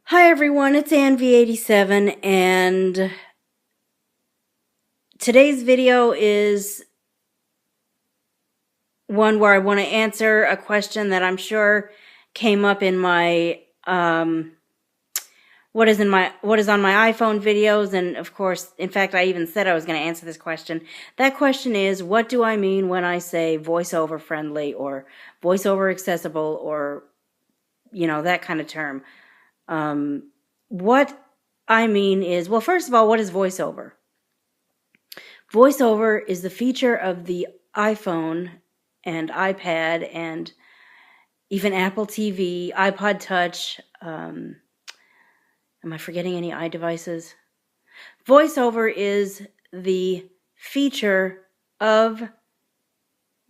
Hi everyone, it's AnnV87 and today's video is one where I want to answer a question that I'm sure came up in my what is on my iPhone videos, and of course, in fact, I even said I was going to answer this question. That question is, what do I mean when I say voiceover friendly or voiceover accessible, or that kind of term? What I mean is, well, first of all, what is VoiceOver? VoiceOver is the feature of the iPhone and iPad and even Apple TV, iPod Touch. Am I forgetting any iDevices? VoiceOver is the feature of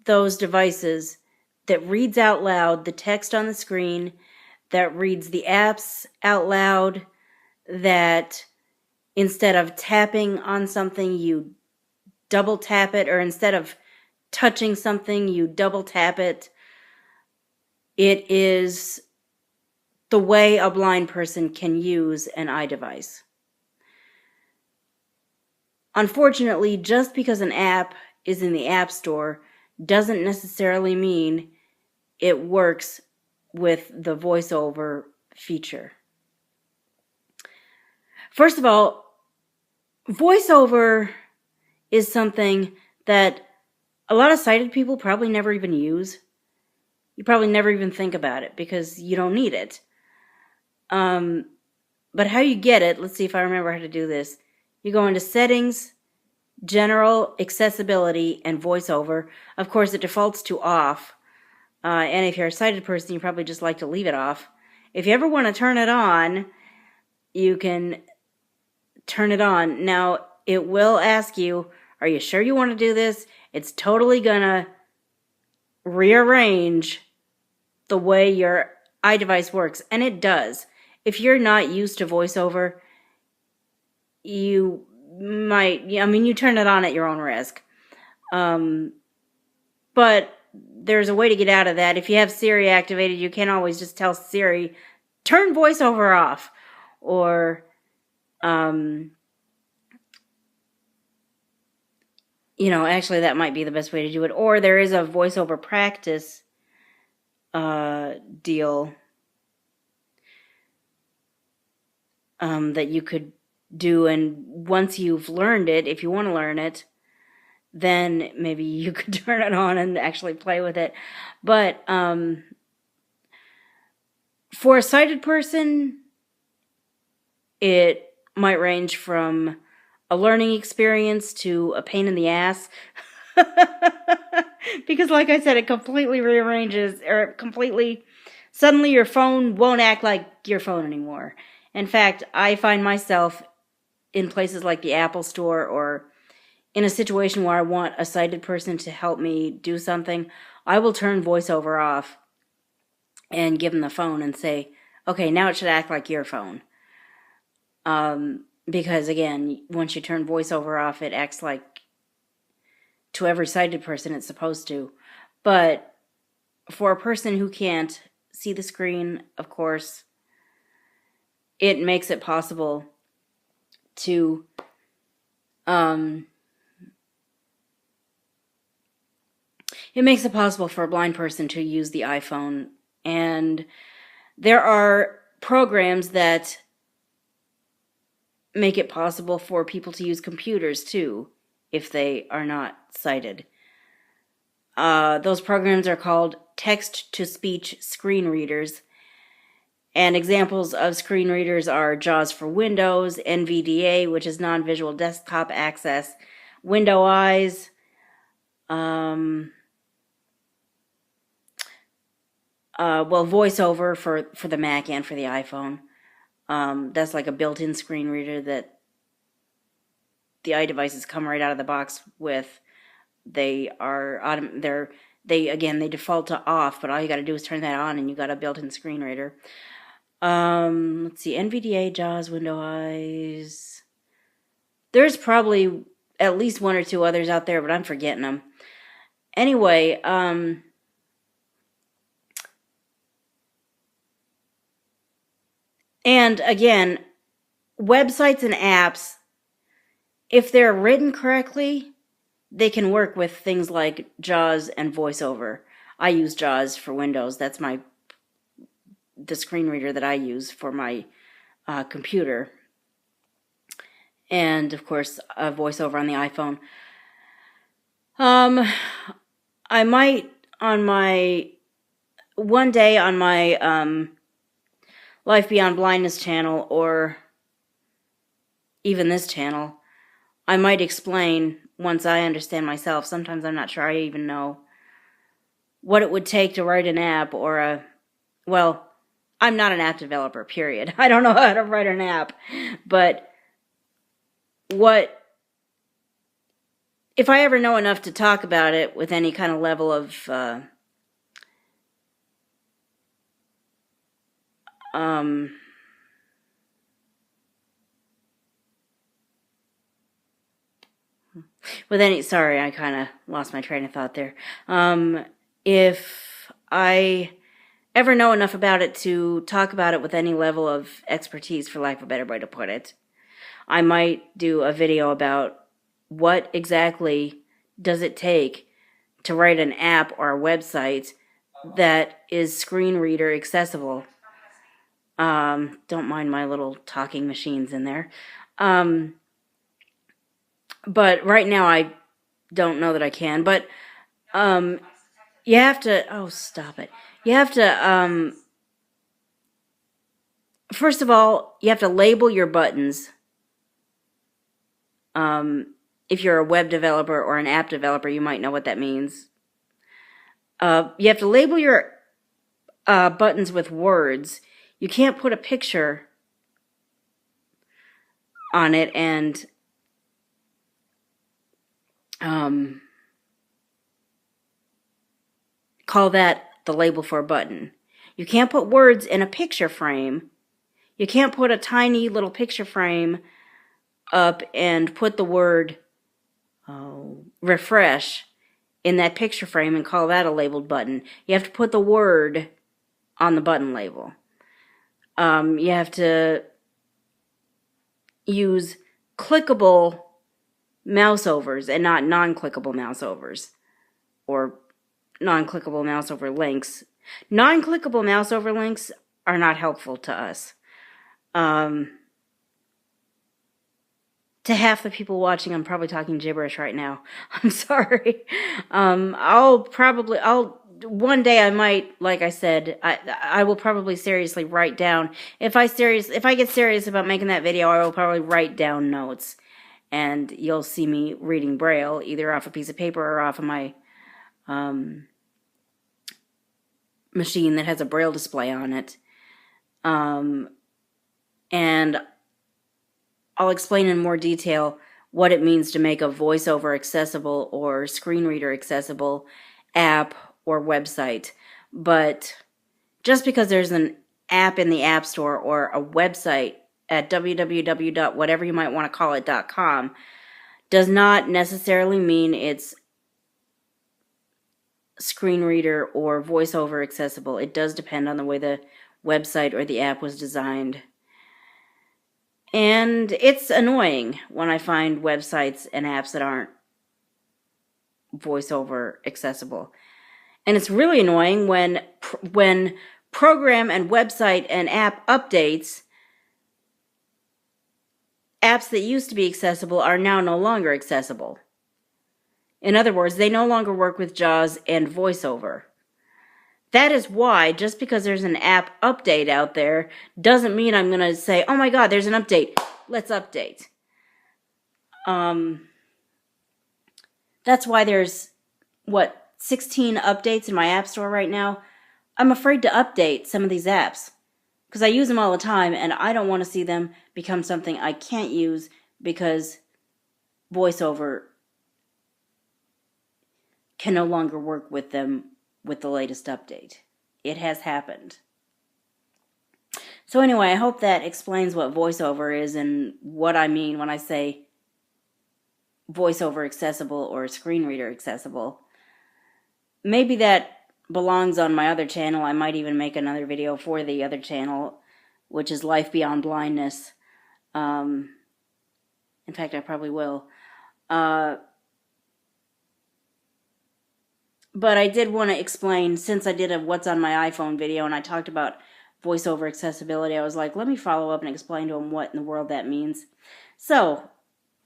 those devices that reads out loud the text on the screen, that reads the apps out loud, that instead of tapping on something, you double tap it, or instead of touching something, you double tap it. It is the way a blind person can use an iDevice. Unfortunately, just because an app is in the App Store doesn't necessarily mean it works with the VoiceOver feature. First of all, VoiceOver is something that a lot of sighted people probably never even use. You probably never even think about it because you don't need it. But how you get it, let's see if I remember how to do this. You go into Settings, General, Accessibility, and VoiceOver. Of course, it defaults to off. And if you're a sighted person, you probably just like to leave it off. If you ever want to turn it on, you can turn it on. Now, it will ask you, are you sure you want to do this? It's totally gonna rearrange the way your iDevice works, and it does. If you're not used to VoiceOver, you might, you turn it on at your own risk. But there's a way to get out of that. If you have Siri activated, you can't always just tell Siri, turn VoiceOver off, or actually that might be the best way to do it. Or there is a VoiceOver practice deal that you could do, and once you've learned it, if you want to learn it, then maybe you could turn it on and actually play with it. But for a sighted person, it might range from a learning experience to a pain in the ass. Because like I said, it completely rearranges, or suddenly your phone won't act like your phone anymore. In fact, I find myself in places like the Apple Store, or in a situation where I want a sighted person to help me do something, I will turn VoiceOver off and give them the phone and say, okay, now it should act like your phone. Because again, once you turn VoiceOver off, it acts like to every sighted person it's supposed to. But for a person who can't see the screen, of course, it makes it possible to for a blind person to use the iPhone. And there are programs that make it possible for people to use computers too, if they are not sighted. Those programs are called text-to-speech screen readers. And examples of screen readers are JAWS for Windows, NVDA, which is non-visual desktop access, Window Eyes, VoiceOver for the Mac and for the iPhone. That's like a built-in screen reader that the iDevices come right out of the box with. They default to off, but all you got to do is turn that on, and you got a built-in screen reader. Let's see, NVDA, JAWS, Window Eyes. There's probably at least one or two others out there, but I'm forgetting them. Anyway, And again, websites and apps, if they're written correctly, they can work with things like JAWS and VoiceOver. I use JAWS for Windows. That's the screen reader that I use for my computer. And of course, VoiceOver on the iPhone. I might one day on my Life Beyond Blindness channel, or even this channel, I might explain once I understand myself. Sometimes I'm not sure I even know what it would take to write an app or well, I'm not an app developer, period. I don't know how to write an app. But if I ever know enough to talk about it with any kind of level of sorry, I kind of lost my train of thought there. If I ever know enough about it to talk about it with any level of expertise, for lack of a better way to put it, I might do a video about what exactly does it take to write an app or a website that is screen reader accessible. Don't mind my little talking machines in there. But right now I don't know that I can. But you have to... Oh, stop it. You have to... first of all, you have to label your buttons. If you're a web developer or an app developer, you might know what that means. You have to label your buttons with words. You can't put a picture on it and call that the label for a button. You can't put words in a picture frame. You can't put a tiny little picture frame up and put the word refresh in that picture frame and call that a labeled button. You have to put the word on the button label. You have to use clickable mouse overs and not non-clickable mouse overs or non-clickable mouse over links. Non-clickable mouse over links are not helpful to us. To half the people watching, I'm probably talking gibberish right now. I'm sorry. One day I might, like I said, I will probably seriously write down. If I get serious about making that video, I will probably write down notes. And you'll see me reading Braille, either off a piece of paper or off of my machine that has a Braille display on it. And I'll explain in more detail what it means to make a VoiceOver accessible or screen reader accessible app or website. But just because there's an app in the App Store or a website at www.whatever you might want to call it.com does not necessarily mean it's screen reader or VoiceOver accessible. It does depend on the way the website or the app was designed. And it's annoying when I find websites and apps that aren't VoiceOver accessible. And it's really annoying when program and website and app updates, apps that used to be accessible are now no longer accessible. In other words, they no longer work with JAWS and VoiceOver. That is why, just because there's an app update out there, doesn't mean I'm going to say, oh my God, there's an update. Let's update. That's why there's, 16 updates in my app store right now. I'm afraid to update some of these apps because I use them all the time and I don't want to see them become something I can't use because VoiceOver can no longer work with them with the latest update. It has happened. So anyway, I hope that explains what VoiceOver is and what I mean when I say VoiceOver accessible or screen reader accessible. Maybe that belongs on my other channel. I might even make another video for the other channel which is Life Beyond Blindness. In fact, I probably will. But I did want to explain, since I did a What's on My iPhone video and I talked about VoiceOver accessibility, I was like, let me follow up and explain to them what in the world that means. So,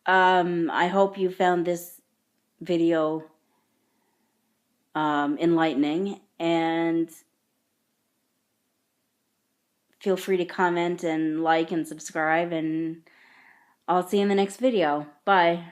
I hope you found this video enlightening, and feel free to comment and like and subscribe, and I'll see you in the next video. Bye.